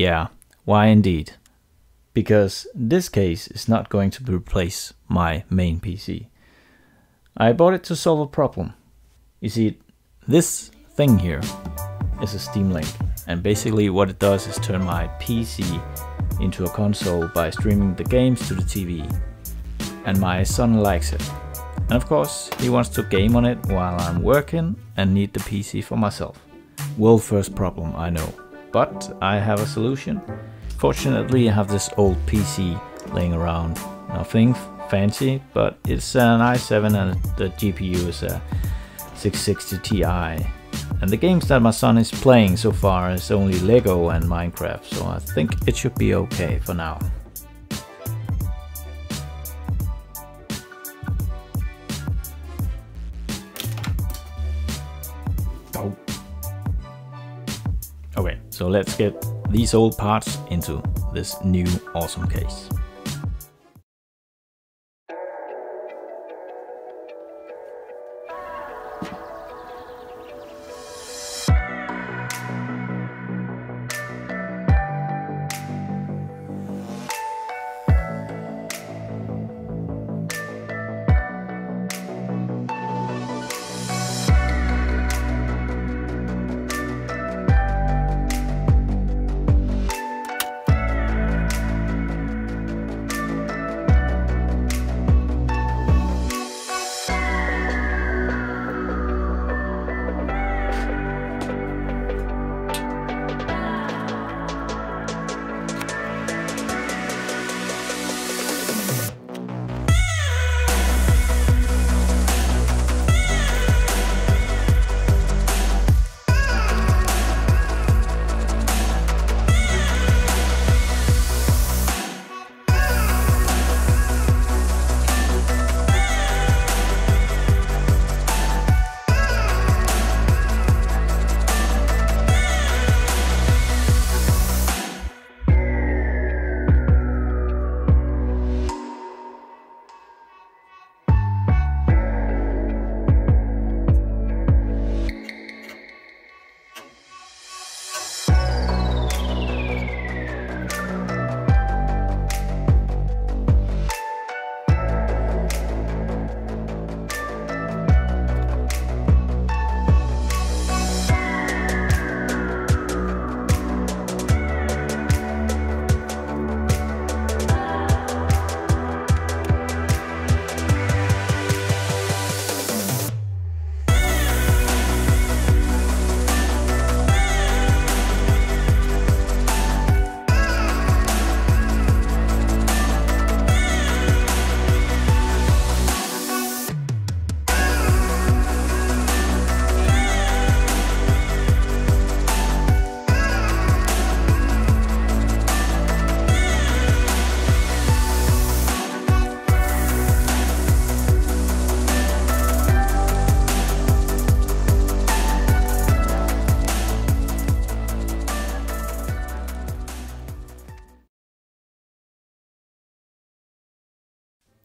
Yeah, why indeed? Because this case is not going to replace my main PC. I bought it to solve a problem. You see, this thing here is a Steam Link, and basically what it does is turn my PC into a console by streaming the games to the TV. And my son likes it. And of course, he wants to game on it while I'm working and need the PC for myself. World first problem, I know, but I have a solution. Fortunately, I have this old PC laying around. Nothing fancy, but it's an i7 and the GPU is a 660 Ti. And the games that my son is playing so far is only Lego and Minecraft, so I think it should be okay for now. Oh. Okay, so let's get these old parts into this new awesome case.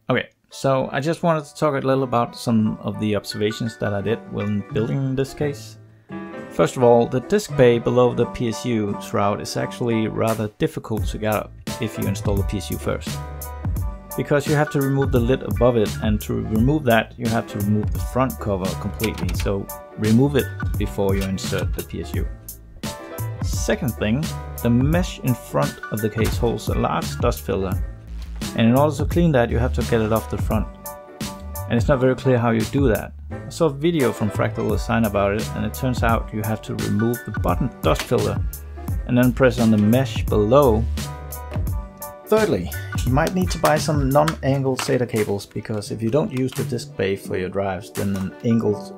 Okay, so I just wanted to talk a little about some of the observations that I did when building this case. First of all, the disk bay below the PSU shroud is actually rather difficult to get up if you install the PSU first. Because you have to remove the lid above it, and to remove that you have to remove the front cover completely, so remove it before you insert the PSU. Second thing, the mesh in front of the case holds a large dust filter, and in order to clean that you have to get it off the front. And it's not very clear how you do that. I saw a video from Fractal Design about it, and it turns out you have to remove the bottom dust filter and then press on the mesh below. Thirdly, you might need to buy some non-angled SATA cables, because if you don't use the disk bay for your drives, then an angled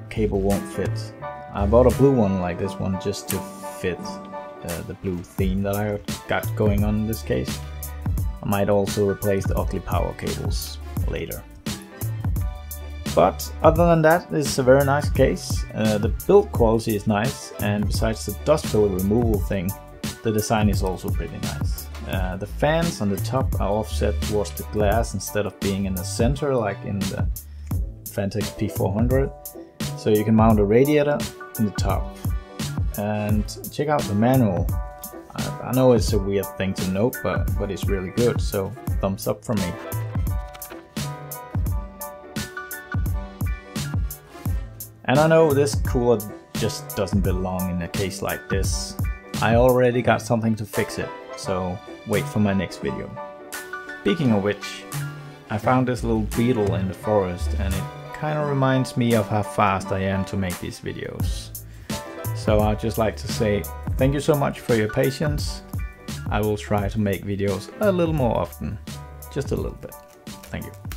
cable won't fit. I bought a blue one like this one just to fit the blue theme that I got going on in this case. I might also replace the ugly power cables later. But other than that, it's a very nice case. The build quality is nice, and besides the dust filter removal thing, the design is also pretty nice. The fans on the top are offset towards the glass instead of being in the center like in the Phanteks P400, so you can mount a radiator in the top. And check out the manual. I know it's a weird thing to note, but it's really good, so thumbs up from me. And I know this cooler just doesn't belong in a case like this. I already got something to fix it, so wait for my next video. Speaking of which, I found this little beetle in the forest and it kind of reminds me of how fast I am to make these videos. So I'd just like to say thank you so much for your patience. I will try to make videos a little more often, just a little bit. Thank you.